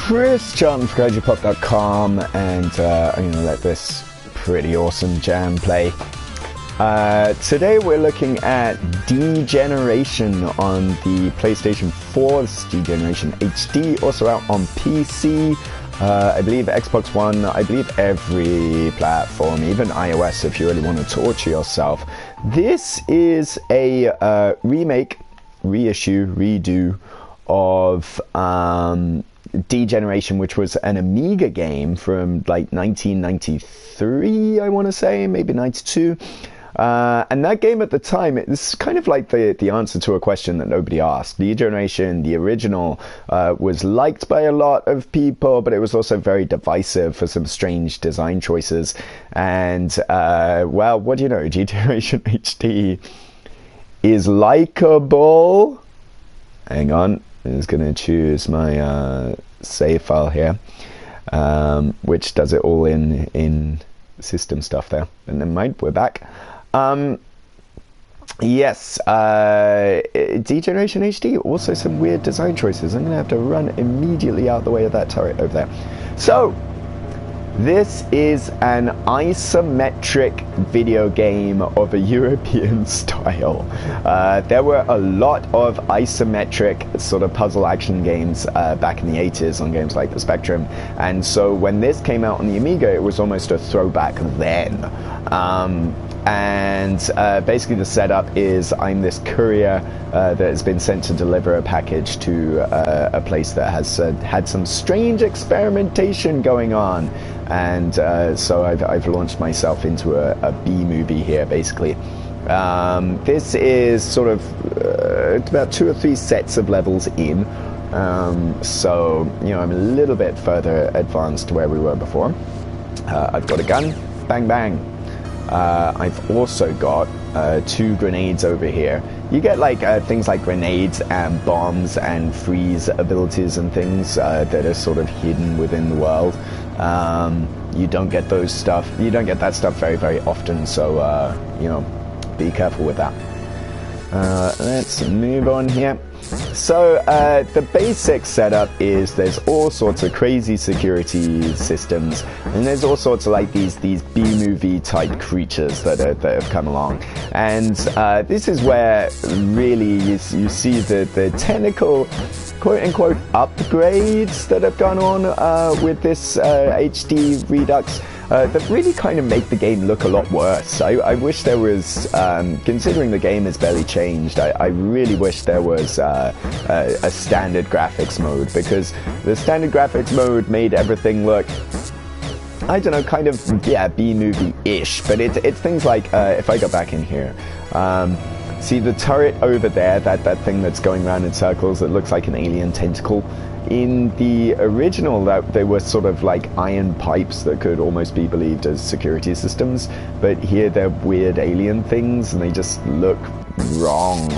Chris John from GaragePop.com, and I'm gonna let this pretty awesome jam play. Today we're looking at Degeneration on the PlayStation 4. This is Degeneration HD, also out on PC, I believe Xbox One, I believe every platform, even iOS if you really want to torture yourself. This is a remake, reissue, redo of Degeneration, which was an Amiga game from like 1993, I want to say, maybe 92. And that game at the time, it's kind of like the answer to a question that nobody asked. Degeneration, the original, was liked by a lot of people, but it was also very divisive for some strange design choices. And, well, what do you know? Degeneration HD is likable. Hang on, I'm just going to choose my save file here, which does it all in system stuff there. And then mind, we're back. Yes, Degeneration HD, also some weird design choices. I'm going to have to run immediately out the way of that turret over there. So, this is an isometric video game of a European style. There were a lot of isometric sort of puzzle action games back in the 80s on games like the Spectrum, and so when this came out on the Amiga, it was almost a throwback then. Basically the setup is I'm this courier that has been sent to deliver a package to a place that has had some strange experimentation going on, and so I've launched myself into a B-movie here, basically. This is sort of about 2 or 3 sets of levels in, so you know, I'm a little bit further advanced to where we were before. I've got a gun, bang bang. I've also got 2 grenades over here. You get like things like grenades and bombs and freeze abilities and things that are sort of hidden within the world. You don't get those stuff. You don't get that stuff very, very often. So you know, be careful with that. Let's move on here. So the basic setup is there's all sorts of crazy security systems, and there's all sorts of like these B-movie type creatures that have come along, and this is where really you see the technical quote-unquote upgrades that have gone on with this HD Redux. That really kind of make the game look a lot worse. I wish there was, considering the game has barely changed, I really wish there was a standard graphics mode, because the standard graphics mode made everything look, I don't know, kind of, yeah, B-movie-ish, but it's things like, if I go back in here, see the turret over there, that thing that's going around in circles that looks like an alien tentacle? In the original, they were sort of like iron pipes that could almost be believed as security systems, but here they're weird alien things, and they just look wrong.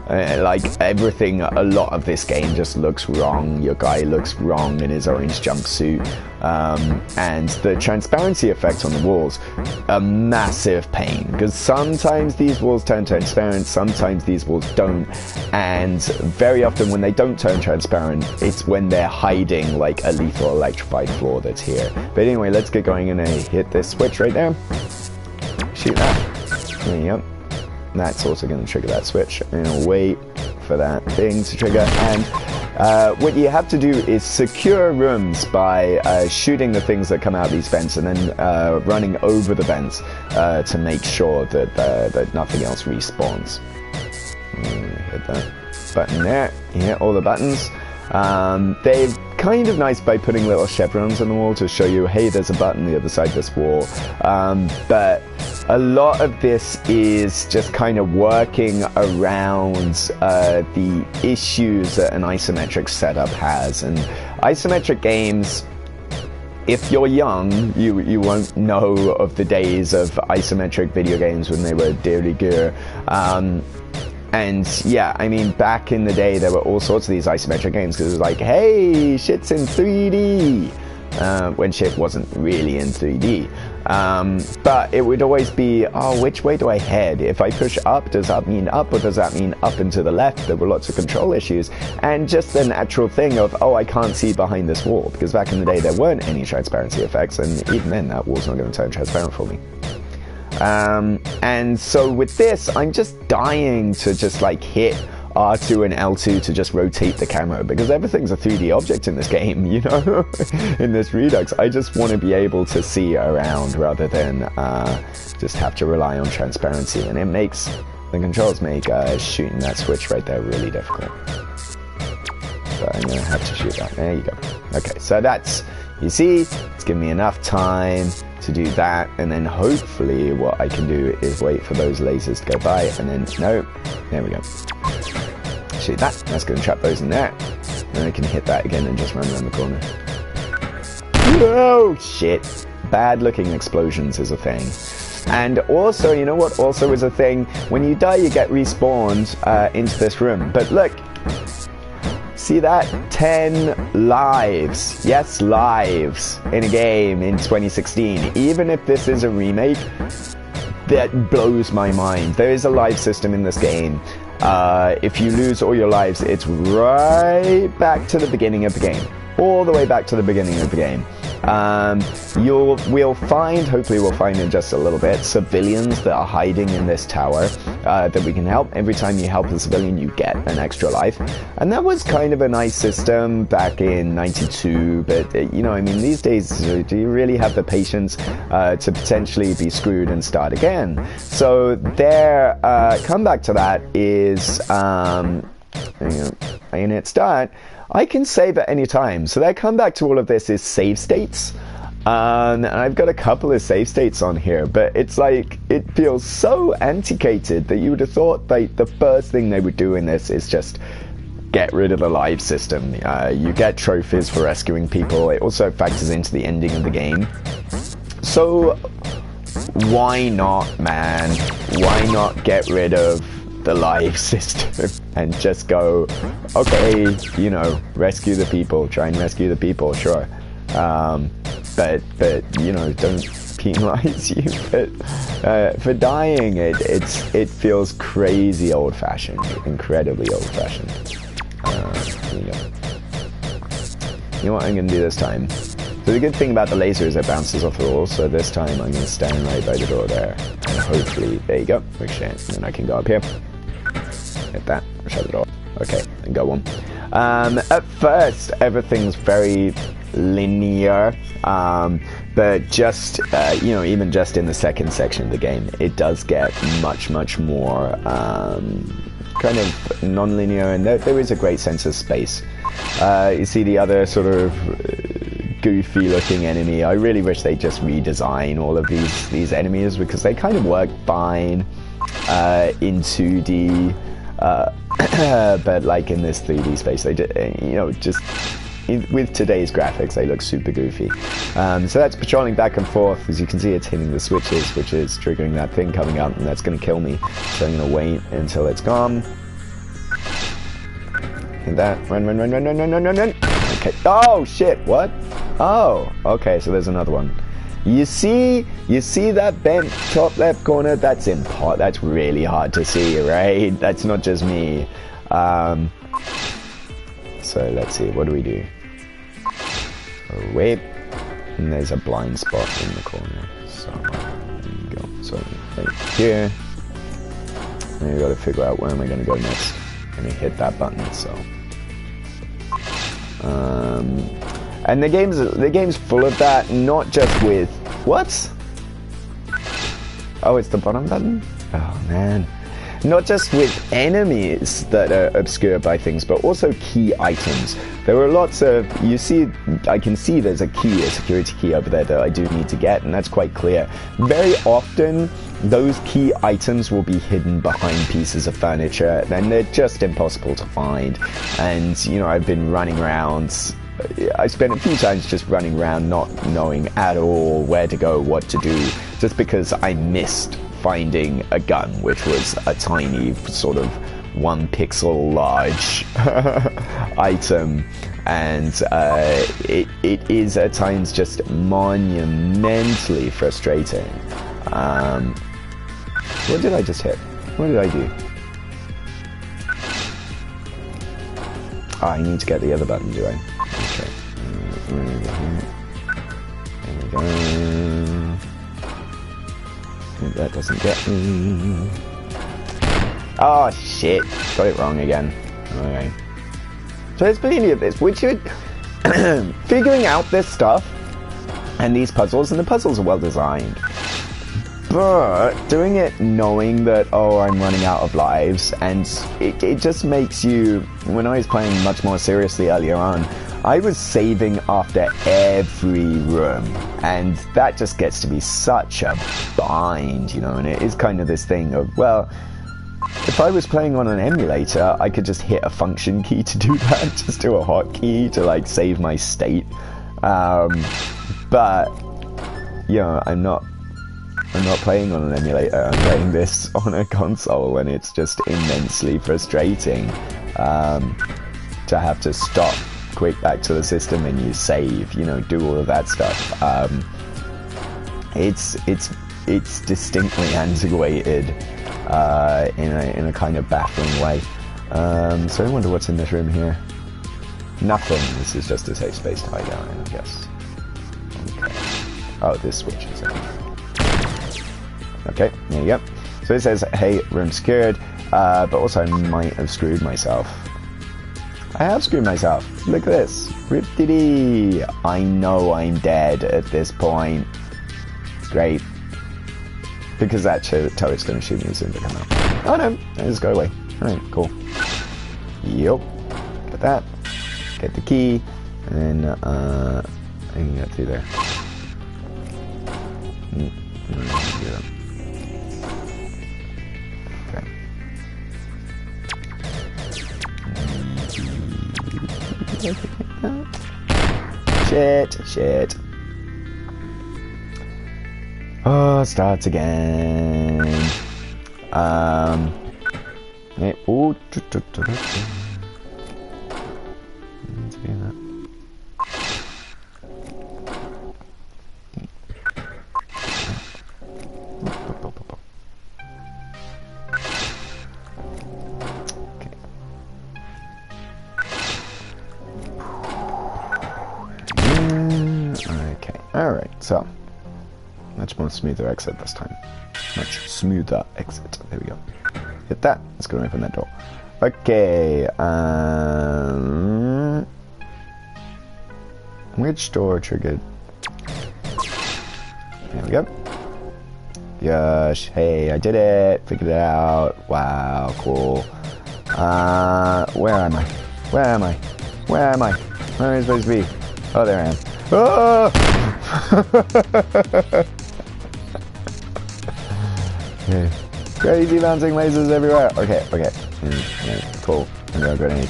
Like everything, a lot of this game just looks wrong. Your guy looks wrong in his orange jumpsuit, and the transparency effect on the walls, a massive pain, because sometimes these walls turn transparent, sometimes these walls don't, and very often when they don't turn transparent, it's when they're hiding like a lethal electrified floor that's here. But anyway, let's get going, and hit this switch right there. Shoot that. There you go. That's also going to trigger that switch. I'm going to wait for that thing to trigger, and what you have to do is secure rooms by shooting the things that come out of these vents, and then running over the vents to make sure that nothing else respawns. Hit that button there. You hit all the buttons. They're kind of nice by putting little chevrons on the wall to show you, hey, there's a button the other side of this wall. But a lot of this is just kind of working around the issues that an isometric setup has. And isometric games, if you're young, you won't know of the days of isometric video games when they were de rigueur. And yeah, I mean, back in the day, there were all sorts of these isometric games, because it was like, hey, shit's in 3D. when shit wasn't really in 3D. But it would always be, oh, which way do I head? If I push up, does that mean up, or does that mean up and to the left? There were lots of control issues, and just the natural thing of, oh, I can't see behind this wall, because back in the day there weren't any transparency effects, and even then that wall's not going to turn transparent for me. And so with this, I'm just dying to just like hit R2 and L2 to just rotate the camera, because everything's a 3D object in this game, you know, in this Redux. I just want to be able to see around rather than just have to rely on transparency, and it makes, the controls make shooting that switch right there really difficult. So I'm going to have to shoot that. There you go. Okay, so that's, you see, it's giving me enough time to do that, and then hopefully what I can do is wait for those lasers to go by, and then, no, there we go. Shoot that, that's going to trap those in there, and I can hit that again and just run around the corner. Oh shit, bad looking explosions is a thing. And also, you know what also is a thing? When you die you get respawned into this room, but look, see that? 10 lives. Yes, lives in a game in 2016. Even if this is a remake, that blows my mind. There is a live system in this game. If you lose all your lives, it's right back to the beginning of the game. All the way back to the beginning of the game. We'll find, hopefully we'll find in just a little bit, civilians that are hiding in this tower that we can help. Every time you help a civilian, you get an extra life. And that was kind of a nice system back in 92, but you know, I mean, these days, do you really have the patience to potentially be screwed and start again? So their comeback to that is, in its start, I can save at any time. So their comeback to all of this is save states. And I've got a couple of save states on here, but it's like, it feels so antiquated that you would have thought like the first thing they would do in this is just get rid of the live system. You get trophies for rescuing people. It also factors into the ending of the game. So why not, man? Why not get rid of the live system and just go, okay, you know, rescue the people, try and rescue the people, sure, but you know, don't penalize you for dying. It feels crazy old-fashioned, incredibly old-fashioned. Here you go. You know what I'm gonna do this time? So the good thing about the laser is it bounces off the wall, so this time I'm gonna stand right by the door there, and hopefully, there you go, ricochet, and then I can go up here. Hit that, shut the door. Okay, and go on. At first, everything's very linear, but just, you know, even just in the second section of the game, it does get much, much more kind of non-linear, and there is a great sense of space. You see the other sort of goofy-looking enemy. I really wish they'd just redesign all of these enemies, because they kind of work fine in 2D. But like in this 3D space, they did, you know, just with today's graphics, they look super goofy. So that's patrolling back and forth. As you can see, it's hitting the switches, which is triggering that thing coming up, and that's going to kill me. So I'm going to wait until it's gone. Hit that. Run. Okay. Oh shit! What? Oh, okay. So there's another one. You see that bent top left corner? That's that's really hard to see, right? That's not just me. So let's see, what do we do? Oh, wait, and there's a blind spot in the corner. So there you go. So right here. And you got to figure out where am I going to go next. I'm going to hit that button. So. And the game's full of that, not just with what? Oh, it's the bottom button? Oh man. Not just with enemies that are obscured by things, but also key items. There are lots of, I can see there's a security key over there that I do need to get, and that's quite clear. Very often, those key items will be hidden behind pieces of furniture, and they're just impossible to find. And, you know, I've been running around, I spent a few times just running around not knowing at all where to go, what to do, just because I missed finding a gun, which was a tiny sort of 1 pixel large item, and it is at times just monumentally frustrating. What did I just hit? What did I do? Oh, I need to get the other button, do I? Okay. There we go. That doesn't get me. Oh shit! Got it wrong again. Okay. So there's plenty of this, which you figuring out this stuff and these puzzles, and the puzzles are well designed. But doing it knowing that, oh, I'm running out of lives, and it just makes you, when I was playing much more seriously earlier on, I was saving after every room, and that just gets to be such a bind, you know, and it is kind of this thing of, well, if I was playing on an emulator, I could just hit a function key to do that, just do a hotkey to, like, save my state, but, you know, I'm not playing on an emulator, I'm playing this on a console, and it's just immensely frustrating to have to stop, quick back to the system menu, save, you know, do all of that stuff. It's distinctly antiquated in a kind of baffling way. So I wonder what's in this room here. Nothing. This is just a safe space to hide out in, I guess. Okay. Oh, this switch is it. Okay, there you go. So it says, hey, room secured, but also I might have screwed myself. I have screwed myself. Look at this. Rip-dee-dee. I know I'm dead at this point. Great. Because that turret's going to shoot me as soon as I come out. Oh no, just go away. Alright, cool. Yup. Get that. Get the key. And then, I can get through there. Shit. Oh, it starts again. Oh, Alright, so much more smoother exit this time. Much smoother exit. There we go. Hit that. Let's go and open that door. Okay. Which door triggered? There we go. Gosh. Hey, I did it. Figured it out. Wow, cool. Where am I? Where am I? Where am I? Where am I supposed to be? Oh, there I am. Oh! Yeah. Crazy bouncing lasers everywhere. Okay. Yeah, cool. I'm gonna grenade.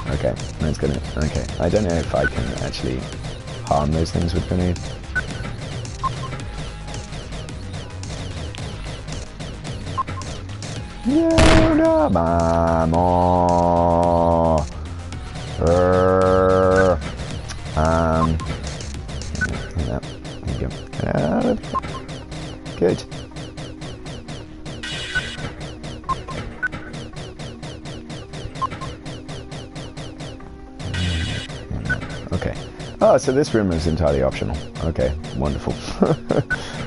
Okay, that's gonna. Okay, I don't know if I can actually harm those things with grenade. Yeah, vamos. There you go. Good. Okay. Oh, so this room is entirely optional. Okay, wonderful.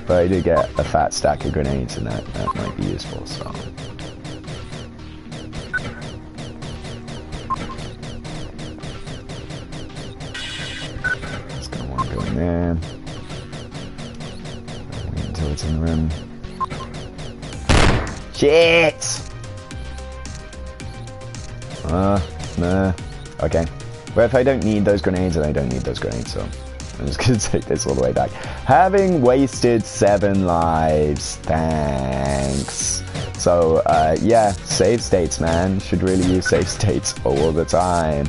But I did get a fat stack of grenades, and that might be useful, so... Just gonna want to go in there. Wait until it's in the room. Shit! Nah. Okay. But if I don't need those grenades, then I don't need those grenades, so I'm just going to take this all the way back. Having wasted 7 lives. Thanks. So, yeah, save states, man. Should really use save states all the time.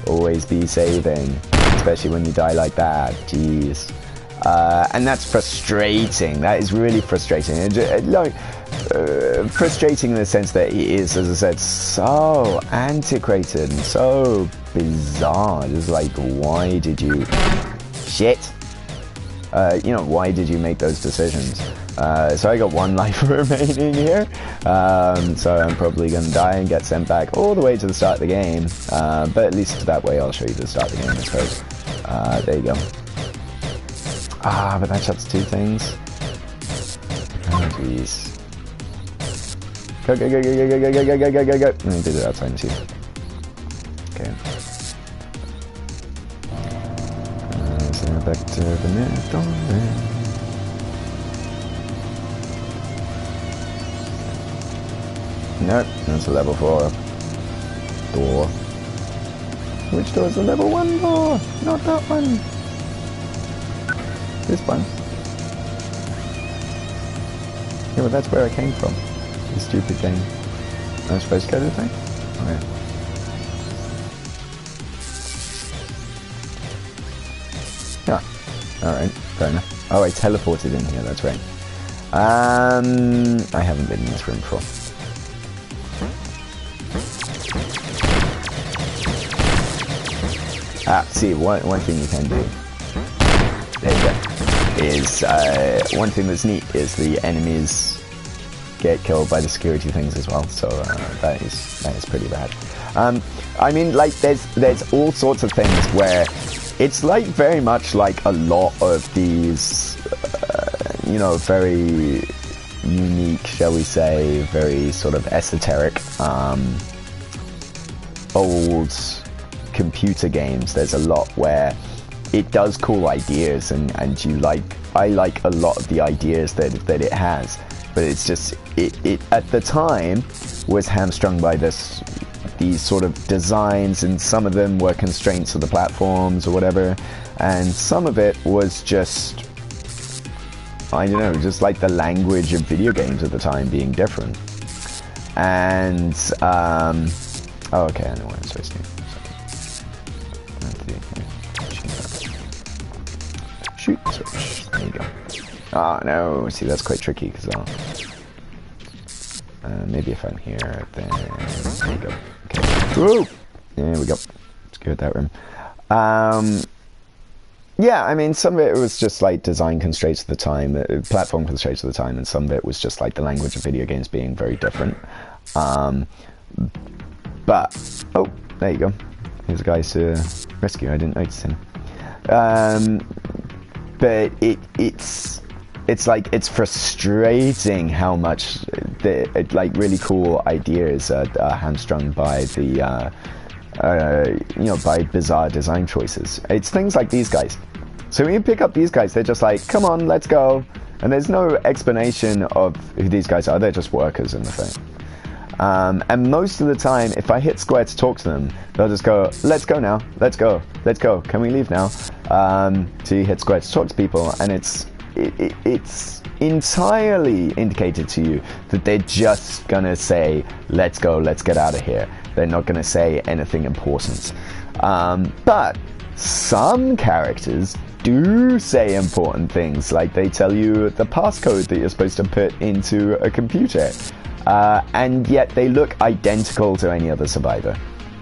Always be saving, especially when you die like that. Jeez. And that's frustrating. That is really frustrating. Like, frustrating in the sense that it is, as I said, so antiquated and so bizarre. Just like, why did you... Shit! You know, why did you make those decisions? So I got 1 life remaining here, so I'm probably going to die and get sent back all the way to the start of the game, but at least that way I'll show you the start of the game, I suppose. There you go. Ah, but that shuts 2 things. Oh, jeez. Go, go, go, go, go, go, go, go, go, go, go, go. Let me do it outside too. Okay. So back to the net on there. Nope, that's a level 4 door. Which door is the level 1 door? Not that one. This one. Yeah, but that's where I came from. This stupid game. I'm supposed to go to the thing? Oh, yeah. Yeah. Alright, fair enough. Oh, I teleported in here, that's right. I haven't been in this room before. Ah, see, one thing you can do, there you go, is, one thing that's neat is the enemies get killed by the security things as well, so that is pretty bad. I mean, like, there's all sorts of things where it's like very much like a lot of these, you know, very unique, shall we say, very sort of esoteric, old computer games. There's a lot where it does cool ideas, and I like a lot of the ideas that it has, but it's just it at the time was hamstrung by these sort of designs, and some of them were constraints of the platforms or whatever, and some of it was just, I don't know, just like the language of video games at the time being different. And oh, okay, I know what I'm supposed to do. Shoot switch. There you go. Oh no, see, that's quite tricky because maybe if I'm here, then there you go. Okay. Whoa! There we go. Scared that room. Yeah, I mean, some of it was just like design constraints at the time, platform constraints at the time, and some of it was just like the language of video games being very different. But oh, there you go. Here's a guy to rescue. I didn't notice him. But it's like, it's frustrating how much like really cool ideas are hamstrung by the you know, by bizarre design choices. It's things like these guys. So when you pick up these guys, they're just like, come on, let's go, and there's no explanation of who these guys are. They're just workers in the thing. And most of the time, if I hit square to talk to them, they'll just go, let's go now, let's go, can we leave now? So you hit square to talk to people, and it's entirely indicated to you that they're just gonna say, let's go, let's get out of here. They're not gonna say anything important. But some characters do say important things, like they tell you the passcode that you're supposed to put into a computer. And yet they look identical to any other survivor.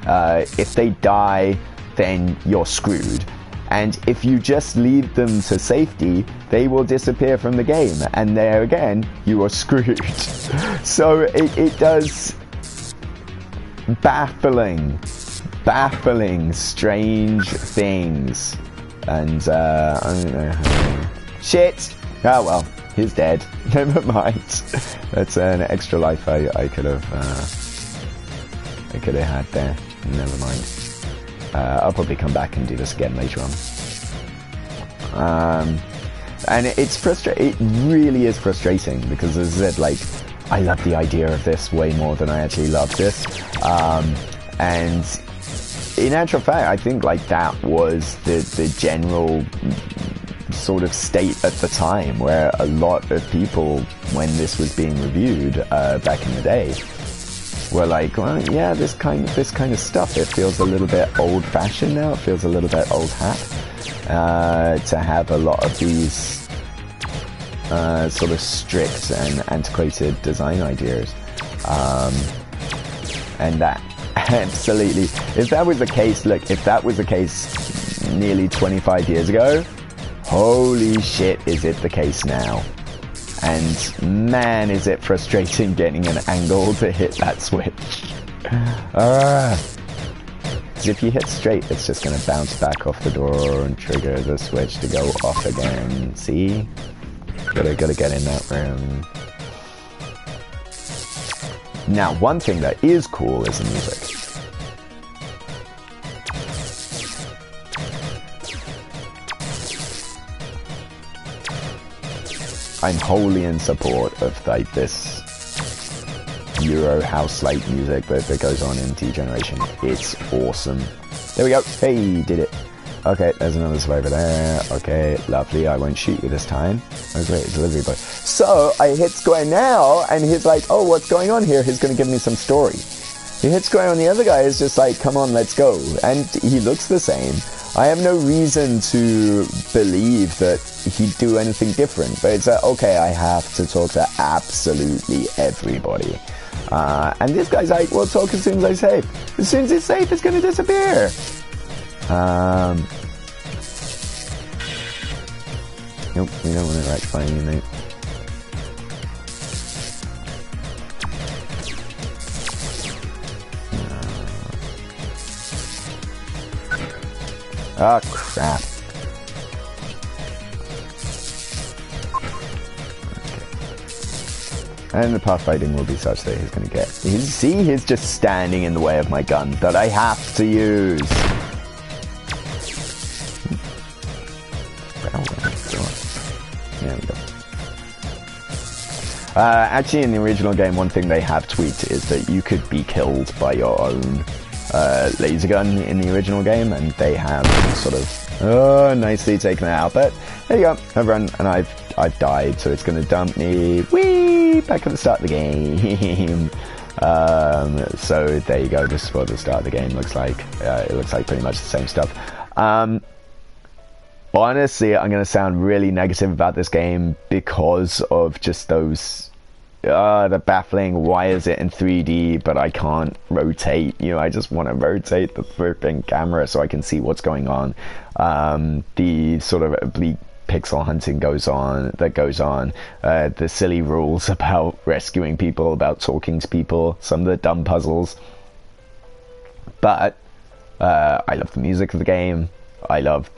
If they die, then you're screwed. And if you just lead them to safety, they will disappear from the game. And there again, you are screwed. So it does baffling, strange things. And, I don't know. Shit! Oh well. He's dead. Never mind. That's an extra life I could have had there. Never mind. I'll probably come back and do this again later on. And it's frustrating. It really is frustrating because, as I said, like, I love the idea of this way more than I actually love this. And in actual fact, I think like that was the general sort of state at the time, where a lot of people, when this was being reviewed back in the day, were like, well, yeah, this kind of stuff, it feels a little bit old-fashioned now. It feels a little bit old hat to have a lot of these sort of strict and antiquated design ideas. And that absolutely, if that was the case, look, if that was the case nearly 25 years ago, holy shit, is it the case now? And man, is it frustrating getting an angle to hit that switch. Because if you hit straight, it's just going to bounce back off the door and trigger the switch to go off again. See? Gotta get in that room. Now, one thing that is cool is the music. I'm wholly in support of like this Euro house-like music that goes on in D-Generation. It's awesome. There we go. Hey, did it. Okay, there's another survivor there. Okay, lovely. I won't shoot you this time. Oh, great, delivery boy. So I hit square now, and he's like, "Oh, what's going on here?" He's going to give me some story. He hits square on the other guy. Is just like, "Come on, let's go." And he looks the same. I have no reason to believe that he'd do anything different, but it's okay, I have to talk to absolutely everybody. And this guy's like, "Well, talk as soon as I save." As soon as it's safe, it's going to disappear. Nope, we don't want to rectify you, mate. Oh, crap. Okay. And the pathfinding will be such that he's going to get... See, he's just standing in the way of my gun that I have to use. There we go. Actually, in the original game, one thing they have tweaked is that you could be killed by your own laser gun in the original game, and they have sort of nicely taken that out. But there you go, I've run and I've died, so it's going to dump me back at the start of the game. So there you go. This is what the start of the game looks like. It looks like pretty much the same stuff. Honestly, I'm going to sound really negative about this game because of just those the baffling, why is it in 3D but I can't rotate? You know, I just want to rotate the freaking camera so I can see what's going on. The sort of oblique pixel hunting goes on. The silly rules about rescuing people, about talking to people, some of the dumb puzzles. But I love the music of the game. I love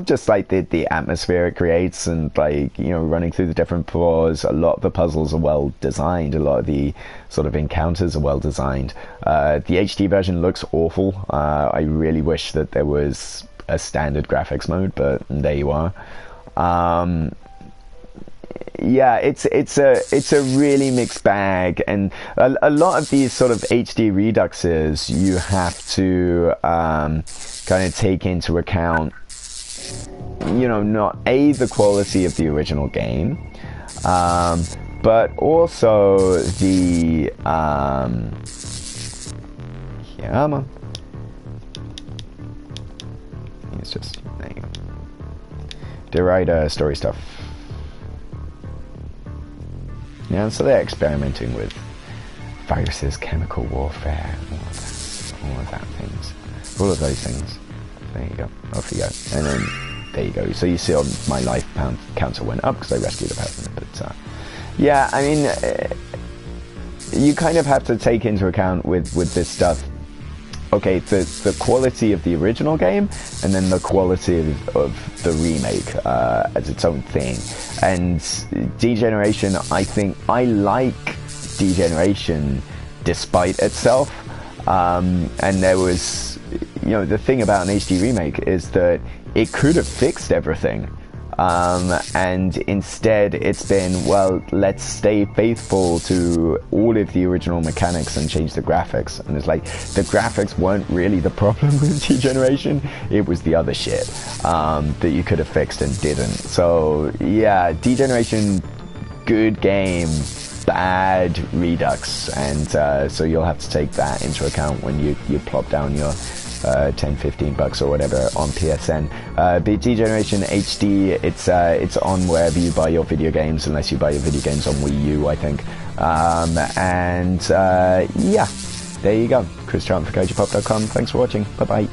just like the atmosphere it creates, and like, you know, running through the different floors. A lot of the puzzles are well designed. A lot of the sort of encounters are well designed. The HD version looks awful. I really wish that there was a standard graphics mode, but there you are. Yeah, it's a really mixed bag, and a lot of these sort of HD reduxes you have to kind of take into account, you know, not the quality of the original game, but also the it's just deride story stuff. Yeah, so they're experimenting with viruses, chemical warfare, all of those things. There you go. Off you go. And then there you go. So you see my life counter went up because I rescued a person. But yeah, I mean, you kind of have to take into account with this stuff, okay, the quality of the original game and then the quality of the remake as its own thing. And D-Generation, I think I like D-Generation despite itself. And there was, you know, the thing about an HD remake is that it could have fixed everything. And instead it's been, well, let's stay faithful to all of the original mechanics and change the graphics. And it's like, the graphics weren't really the problem with D-Generation, it was the other shit that you could have fixed and didn't. So yeah, D-Generation, good game, bad Redux, and so you'll have to take that into account when you plop down your $10-15 or whatever on PSN. But Degeneration HD, it's on wherever you buy your video games, unless you buy your video games on Wii U, I think. Yeah, there you go. Chris Charlton for CodeYourPop.com. Thanks for watching. Bye bye.